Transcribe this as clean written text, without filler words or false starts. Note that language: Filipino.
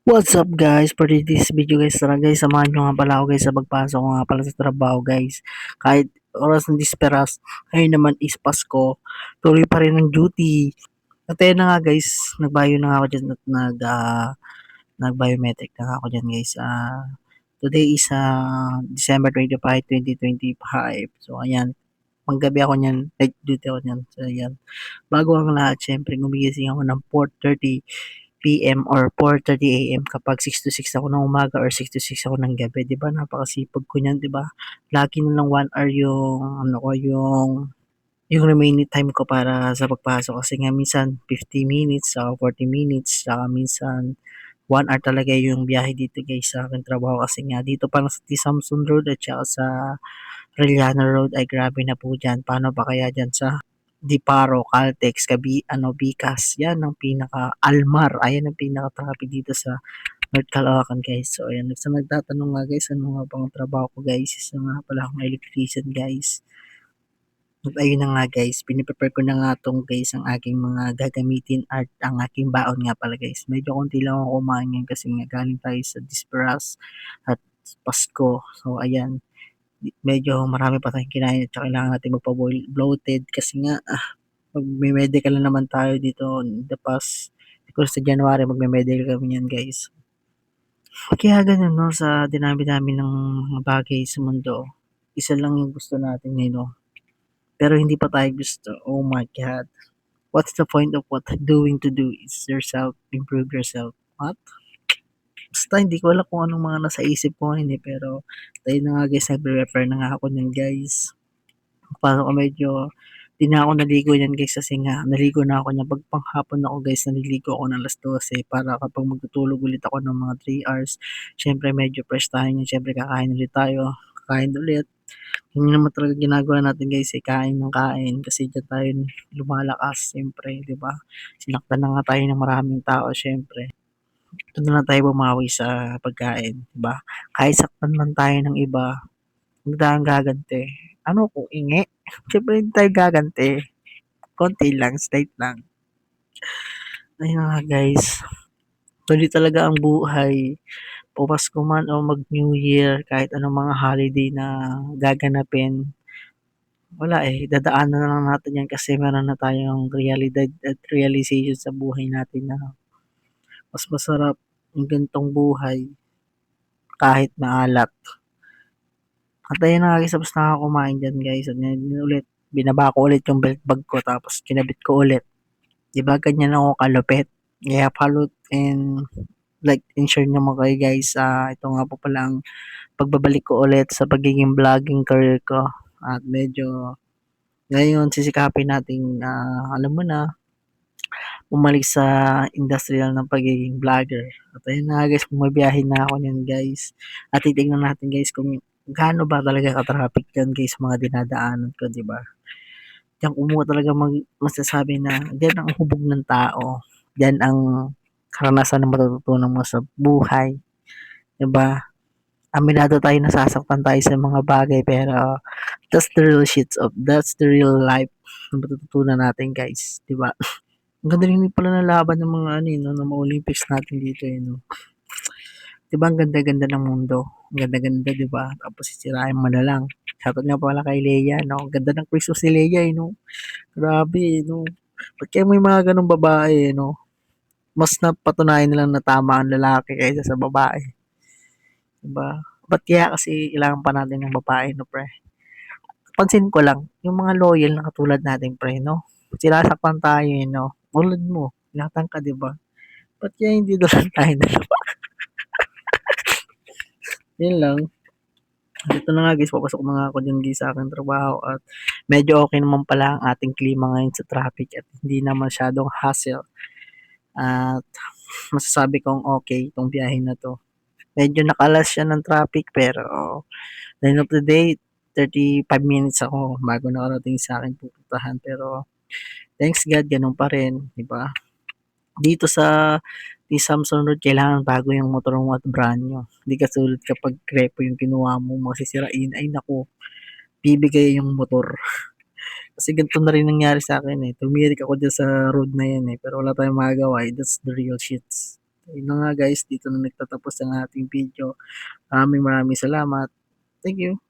What's up guys? For this video guys, tara guys, samahan nyo nga pala ako guys sa pagpasok ko nga pala sa trabaho guys. Kahit oras ng disperas, ngayon naman is Pasko, tuloy pa rin ang duty. At ayun na nga guys, nagbayo na nga ako dyan at nag-biometric na nga ako dyan guys. Today is December 25, 2025. So ayan, panggabi ako niyan, night duty ako niyan. So ayan, bago ang lahat, syempre gumigising ako ng 4:30 PM or 4:30 AM kapag 6 to 6 ako ng umaga or 6 to 6 ako ng gabi, 'di ba? Napakasipag ko niyan, 'di ba? Lagi na lang 1 hour yung ano ko, yung remaining time ko para sa pagpasok kasi nga minsan 50 minutes, saka 40 minutes, saka minsan 1 hour talaga yung biyahe dito guys sa aking trabaho kasi nga dito pa lang sa T. Samson Road at saka sa Arellano Road ay grabe na po diyan. Paano pa kaya diyan sa Diparo, Caltex, Bicas, yan ang pinaka Almar, ayan ang pinaka-traffic dito sa North Caloocan guys. So ayan, sa nagtatanong nga guys, ano nga bang trabaho ko guys, isa nga pala akong electrician guys. At ayun na nga guys, piniprepare ko na nga tong guys ang aking mga gagamitin at ang aking baon nga pala guys. Medyo konti lang ako kumain ngayon kasi nga galing tayo sa Disperas at Pasko. So ayan, medyo marami pa tayong kinain at saka kailangan natin bloated kasi nga magme-medical na naman tayo dito in the past. Siguro sa January magme-medical kami niyan guys. Kaya ganun 'no, sa dinami-dami ng mga bagay sa mundo, isa lang yung gusto natin ngayon 'no, pero hindi pa tayo gusto. Oh my God. What's the point of what doing to do is yourself, improve yourself. What? Basta hindi ko alam kung anong mga nasa isip ko ngayon, pero tayo na nga guys, nagre-refer na nga ako niyan guys. Paano ko medyo 'di na ako naligo niyan guys kasi nga naligo na ako niyan 'pag panghapon ako guys naliligo ako ng 12:00 para kapag magtutulog ulit ako ng mga 3 hours, siyempre medyo fresh tayo niyan, siyempre kakain ulit tayo, kakain ulit. Yun naman talaga ginagawa natin guys, kain ng kain kasi diyan tayo lumalakas siyempre 'di ba? Sinaktan na nga tayo ng maraming tao siyempre, dun na lang tayo bumawi sa pagkain 'di ba? Kahit saktan man tayo ng iba, huwag tayong gaganti. Ano kung ingi? Siyempre hindi tayo gaganti, konti lang, slight lang. Ayun na nga guys, tuloy talaga ang buhay. Pumasko man o mag-New Year, kahit anong mga holiday na gaganapin, wala dadaanan na lang natin yan kasi meron na tayong realidad at realization sa buhay natin na mas masarap yung ganitong buhay kahit maalat. At ayun na nga guys, tapos na ako kumain diyan guys at ngayon ulit, binaba ko ulit yung belt bag ko tapos kinabit ko ulit. 'Di ba ganyan ako kalupit. Kaya follow and like and share naman kayo guys. Ito nga po pala ang pagbabalik ko ulit sa pagiging vlogging career ko. At medyo ngayon sisikapin nating alam mo na, bumalik sa industrial ng pagiging vlogger. At ayun na nga guys, bumabiyahe na ako niyan guys. At titignan natin guys kung gaano ba talaga ka-traffic diyan guys sa mga dinadaanan ko, 'di ba? Diyan ko mo talaga masasabi na diyan ang hubog ng tao. Diyan ang karanasan na matututunan mo sa buhay, 'di ba? Aminado tayo nasasaktan tayo sa mga bagay pero that's the real life na matututunan natin guys, 'di ba? Ang ganda rin pala ng laban ng mga ano, 'no, ng mga Olympics natin dito, 'no? 'Di ba ang ganda-ganda ng mundo, ang ganda-ganda, 'di ba? Tapos sisirain mo na lang. Shoutout nga pala kay Leia, 'no? Ang ganda ng Christmas ni Leia, 'no? Grabe, 'no? Ba't kaya may mga gano'ng babae, 'no? Mas napatunayan nilang na tama ang lalaki kaysa sa babae, 'di ba? Ba't kaya kasi kailangan pa natin ng babae, 'no, pre? Pansin ko lang, yung mga loyal na katulad natin, pre, 'no? Sinasaktan tayo, 'no? Tulad mo, tinatangka ka, 'di ba? Ba't kaya hindi na lang tayo dalawa? Yun lang. Ito na nga guys, papasok na nga ako diyan guys sa aking trabaho at medyo okay naman pala ang ating klima ngayon sa traffic at hindi na masyadong hassle at masasabi kong okay itong biyahe na 'to. Medyo nakalas siya ng traffic pero the end of the day 35 minutes ako bago nakarating sa aking pupuntahan pero thanks God gano'n pa rin, 'di ba? Dito sa Samsung Road kailangan bago yung motor mo at brand new. Hindi katulad kapag repo yung kinuha mo masisirain, ay naku, bibigay yung motor. Kasi ganito na rin nangyari sa akin eh. Tumirik ako dyan sa road na yan eh. Pero wala tayong magagawa eh. That's the real shits. Ayun na nga guys, dito na nagtatapos ang ating video. Maraming maraming salamat. Thank you.